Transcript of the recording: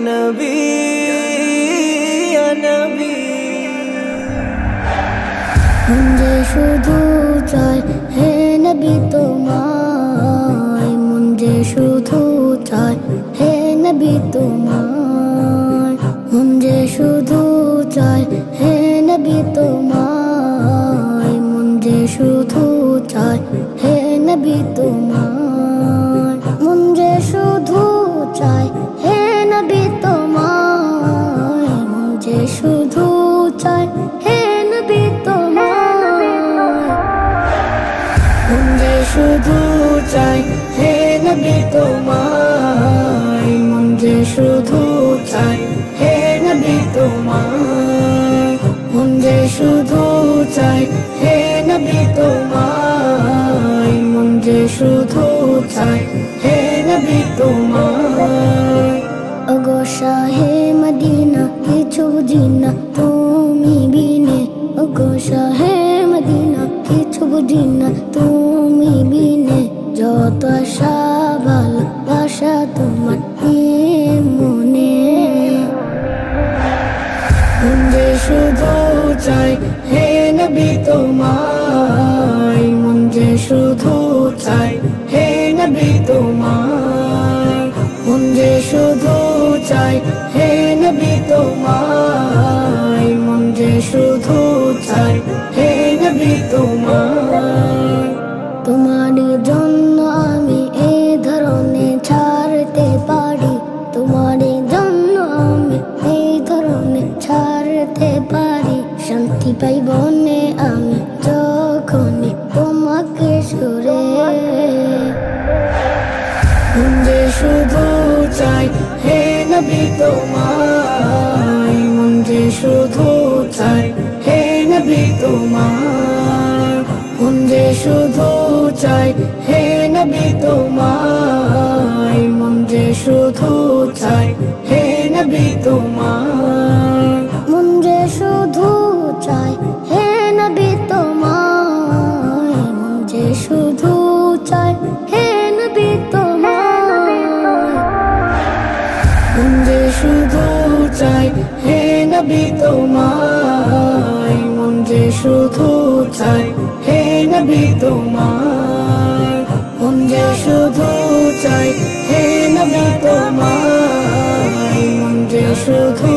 নবী ইয়া নবী মুঝে শুধু চাই হে নবী তোমায় মুঝে শুধু চাই হে নবী তোমায় মুঝে শুধু চাই হে নবী তোমায় মুঝে শুধু চাই হে নবী তোমায় মুঝে শুধু চাই হে নবী তোমায় মুঝে শুধু চাই হে নবী তোমায় মুঝে শুধু চাই হে নবী তোমায় মুঝে শুধু চাই হে নবী তোমায় মুঝে শুধু চাই হে নবী তোমায় মুঝে শুধু চাই হে নবী তোমায় ওগো শাহে মদিনা কিছু বুঝিনা তুমি বিনে ওগো শাহে মদিনা কিছু বুঝিনা তুমি বিনে যত আশা ভালোবাসা তোমার মনে মুঝে শুধু চাই হে নবী তোমায় মুঝে শুধু চাই হে নবী তোমায় মুঝে শুধু চাই হে নবী তোমায় মুঝে শুধু চাই হে নবী তোমায় তোমারই জন্য আমি এই ধরনের ছাড়তে পারি তোমারই জন্য আমি এই ধরনের ছাড়তে পারি শান্তি পাই বনে আমি যখন তোমাকে সরে মুঝে শুধু চাই হে নবী তোমায় মুঝে শুধু চাই হে নবী তোমায় মুঝে শুধু চাই হে নবী তোমায় মুঝে শুধু চাই হে নবী তোমায় মুঝে শুধু চাই হে নবী তোমায় মুঝে শুধু চাই হে নবী তোমায় মুঝে শুধু চাই হে নবী তোমায় মুঝে শুধু চাই হে নবী তোমায় মুঝে শুধু চাই হে নবী তোমায় মুঝে শুধু